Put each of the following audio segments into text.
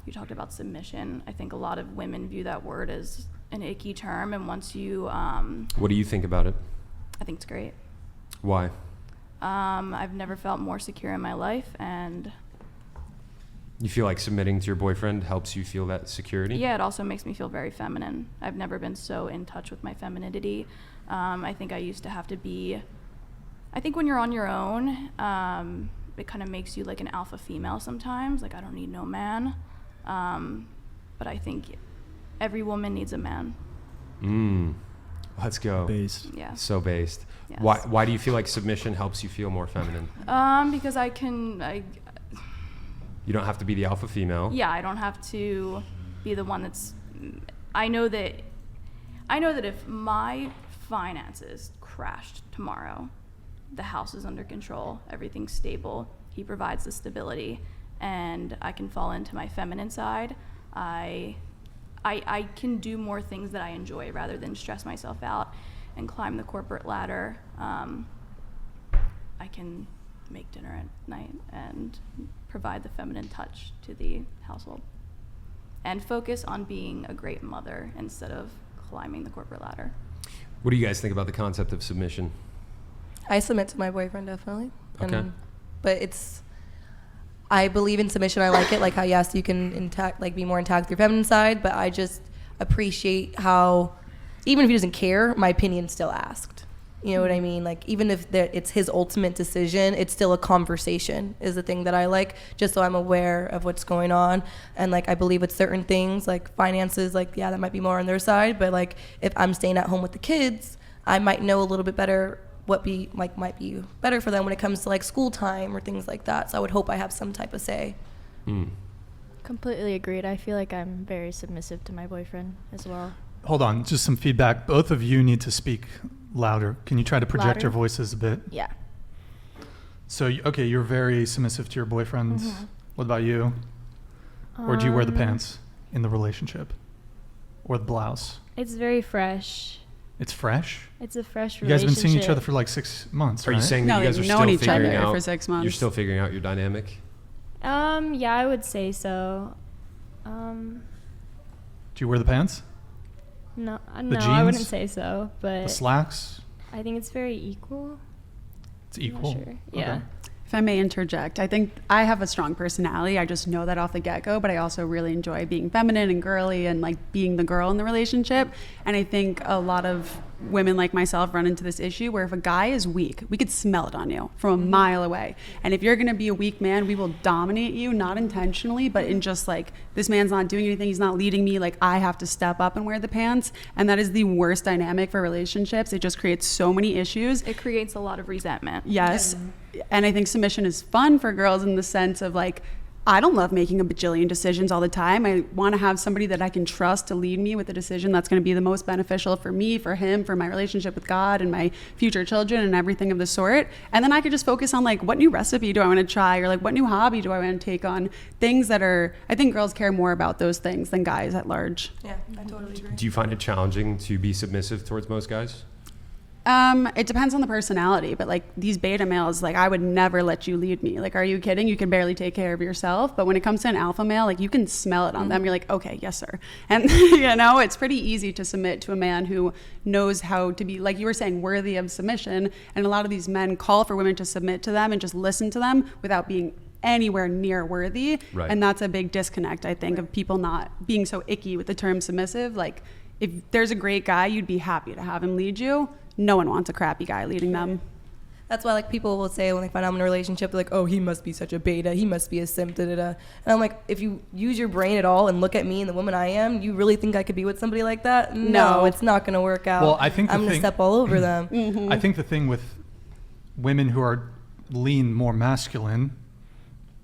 you talked about submission. I think a lot of women view that word as an icky term, and once you what do you think about it? I think it's great. Why? I've never felt more secure in my life, and you feel like submitting to your boyfriend helps you feel that security? Yeah, it also makes me feel very feminine. I've never been so in touch with my femininity. I think I used to have to be, I think when you're on your own, it kind of makes you like an alpha female sometimes. Like, I don't need no man. But I think every woman needs a man. Let's go. Based. Yeah. So based. Yes. Why do you feel like submission helps you feel more feminine? Because you don't have to be the alpha female. Yeah, I don't have to be the one that's, I know that if my finances crashed tomorrow, the house is under control, everything's stable, he provides the stability, and I can fall into my feminine side. I can do more things that I enjoy rather than stress myself out and climb the corporate ladder. I can make dinner at night and provide the feminine touch to the household and focus on being a great mother instead of climbing the corporate ladder. What do you guys think about the concept of submission? I submit to my boyfriend, definitely. Okay. But I believe in submission. I like it, like how, yes, you can be more intact with your feminine side, but I just appreciate how, even if he doesn't care, my opinion's still asked. You know what I mean? Like, even if it's his ultimate decision, it's still a conversation is the thing that I like, just so I'm aware of what's going on. And, like, I believe with certain things, like finances, like, yeah, that might be more on their side. But, like, if I'm staying at home with the kids, I might know a little bit better what might be better for them when it comes to, like, school time or things like that. So I would hope I have some type of say. Completely agreed. I feel like I'm very submissive to my boyfriend as well. Hold on, just some feedback. Both of you need to speak louder. Can you try to project Louder? your voices a bit? Yeah. So, okay, you're very submissive to your boyfriend. Mm-hmm. What about you? Or do you wear the pants in the relationship? Or the blouse? It's very fresh. It's fresh? It's a fresh You guys relationship. have been seeing each other for like 6 months, Are right? you saying that No, you guys are they've known still each other figuring out for 6 months. You're still figuring out your dynamic? Yeah, I would say so. Do you wear the pants? No, jeans? I wouldn't say so, The but slacks? I think it's very equal. It's I'm equal? not sure. Yeah. Okay. If I may interject, I think I have a strong personality. I just know that off the get-go, but I also really enjoy being feminine and girly and like being the girl in the relationship. And I think a lot of women like myself run into this issue where if a guy is weak, we could smell it on you from a mile away. And if you're going to be a weak man, we will dominate you, not intentionally, but in just like, this man's not doing anything, he's not leading me, like I have to step up and wear the pants. And that is the worst dynamic for relationships. It just creates so many issues. It creates a lot of resentment. Yes. And I think submission is fun for girls in the sense of like, I don't love making a bajillion decisions all the time. I want to have somebody that I can trust to lead me with a decision that's going to be the most beneficial for me, for him, for my relationship with God and my future children and everything of the sort. And then I could just focus on like, what new recipe do I want to try? Or like, what new hobby do I want to take on? Things that are, I think girls care more about those things than guys at large. Yeah, I totally agree. Do you find it challenging to be submissive towards most guys? It depends on the personality, but like these beta males, like I would never let you lead me. Like, are you kidding? You can barely take care of yourself. But when it comes to an alpha male, like you can smell it on them. You're like, okay, yes, sir. And you know, it's pretty easy to submit to a man who knows how to be, like you were saying, worthy of submission. And a lot of these men call for women to submit to them and just listen to them without being anywhere near worthy. Right. And that's a big disconnect, I think, of people not being so icky with the term submissive. Like, if there's a great guy, you'd be happy to have him lead you. No one wants a crappy guy leading them. That's why, like, people will say when they find out I'm in a relationship, they're like, oh, he must be such a beta, he must be a simp, da-da-da. And I'm like, if you use your brain at all and look at me and the woman I am, you really think I could be with somebody like that? No, it's not going to work out. Well, I think I'm going to step all over them. I think the thing with women who are lean more masculine,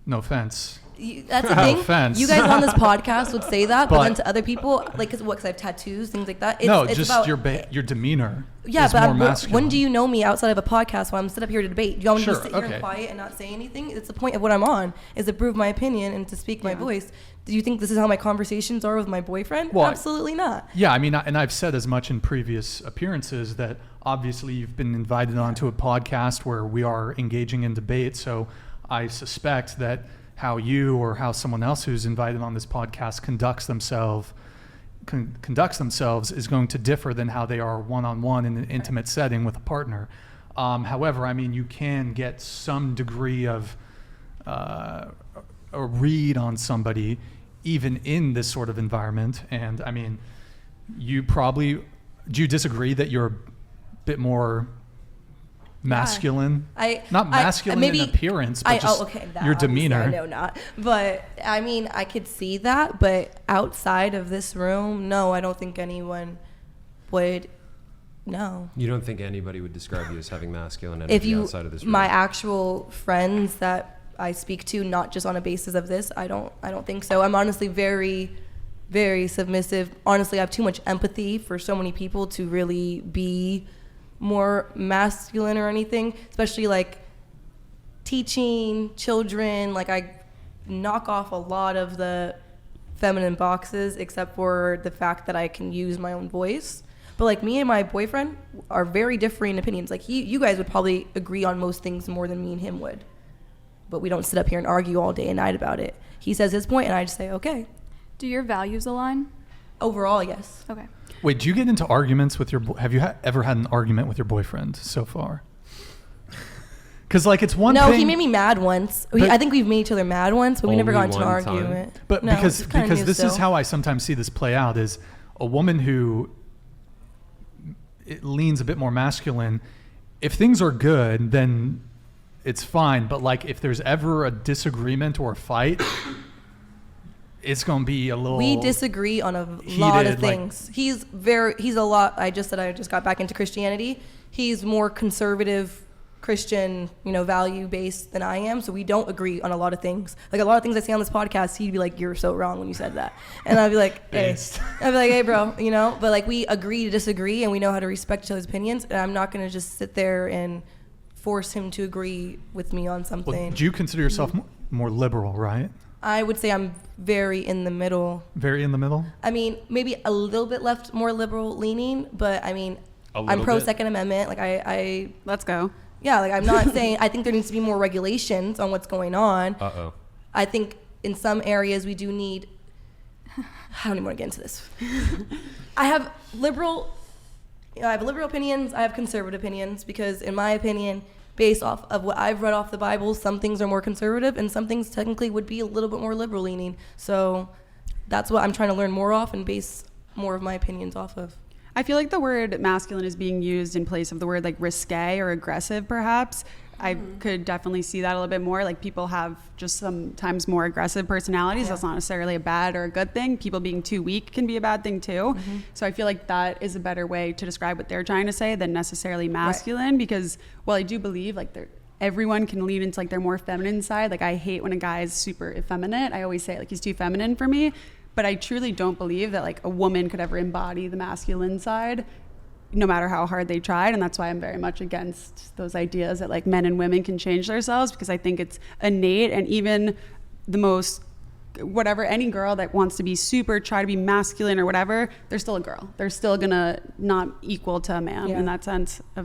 no offense. That's the No thing. offense. You guys on this podcast would say that, but then But- to other people, like, because I have tattoos, things like that. It's it's just about, your demeanor yeah, is but more masculine. when do you know me outside of a podcast when I'm set up here to debate? Do you want me Sure, to sit here okay. and quiet and not say anything? It's the point of what I'm on, is to prove my opinion and to speak my voice. Do you think this is how my conversations are with my boyfriend? Well, Absolutely not. Yeah, I mean, and I've said as much in previous appearances that obviously you've been invited onto a podcast where we are engaging in debate. So I suspect that how you or how someone else who's invited on this podcast conducts themselves is going to differ than how they are one-on-one in an intimate setting with a partner. However, I mean, you can get some degree of a read on somebody even in this sort of environment. And I mean, do you disagree that you're a bit more masculine? Not masculine maybe, in appearance, but just your demeanor. I know not. But I mean, I could see that, but outside of this room, no, I don't think anyone would. No. You don't think anybody would describe you as having masculine If energy you, outside of this room? my actual friends that I speak to, not just on a basis of this, I don't think so. I'm honestly very, very submissive. Honestly, I have too much empathy for so many people to really be more masculine or anything, especially like teaching children. Like, I knock off a lot of the feminine boxes except for the fact that I can use my own voice. But like, me and my boyfriend are very differing opinions. Like, you guys would probably agree on most things more than me and him would, but we don't sit up here and argue all day and night about it. He says his point and I just say, okay. Do your values align? Overall, yes. Okay. Wait, do you get into arguments with have you ever had an argument with your boyfriend so far? Because like, it's one thing. No, he made me mad once. I think we've made each other mad once, but we never got Only into an one time? argument. But No, because it's kinda new this is still. how I sometimes see this play out, is a woman who it leans a bit more masculine. If things are good, then it's fine. But like, if there's ever a disagreement or a fight, it's going to be a little We disagree on a lot of heated, like- things. He's a lot. I just got back into Christianity. He's more conservative Christian, value based than I am. So we don't agree on a lot of things. Like, a lot of things I say on this podcast, he'd be like, "You're so wrong when you said that," and I'd be like, "Hey," I'd be like, "Hey, bro," But like, we agree to disagree, and we know how to respect each other's opinions. And I'm not gonna just sit there and force him to agree with me on something. Well, do you consider yourself more liberal, right? I would say I'm very in the middle. Very in the middle? I mean, maybe a little bit more liberal leaning, but I mean, A I'm little pro bit? Second Amendment. Like, I Let's go. yeah, like, I'm not saying, I think there needs to be more regulations on what's going on. Uh-oh. I think in some areas we do need, I don't even want to get into this. I have liberal opinions, I have conservative opinions, because in my opinion, based off of what I've read off the Bible, some things are more conservative and some things technically would be a little bit more liberal leaning. So that's what I'm trying to learn more off and base more of my opinions off of. I feel like the word masculine is being used in place of the word like risque or aggressive, perhaps. I could definitely see that a little bit more. Like, people have just sometimes more aggressive personalities. Yeah. That's not necessarily a bad or a good thing. People being too weak can be a bad thing too. So I feel like that is a better way to describe what they're trying to say than necessarily masculine. Because while I do believe like everyone can lean into like their more feminine side. Like, I hate when a guy is super effeminate. I always say like, he's too feminine for me. But I truly don't believe that like a woman could ever embody the masculine side, no matter how hard they tried. And that's why I'm very much against those ideas that like men and women can change themselves, because I think it's innate. And even the most any girl that wants to be try to be masculine or whatever, they're still a girl. They're still gonna not equal to a man in that sense of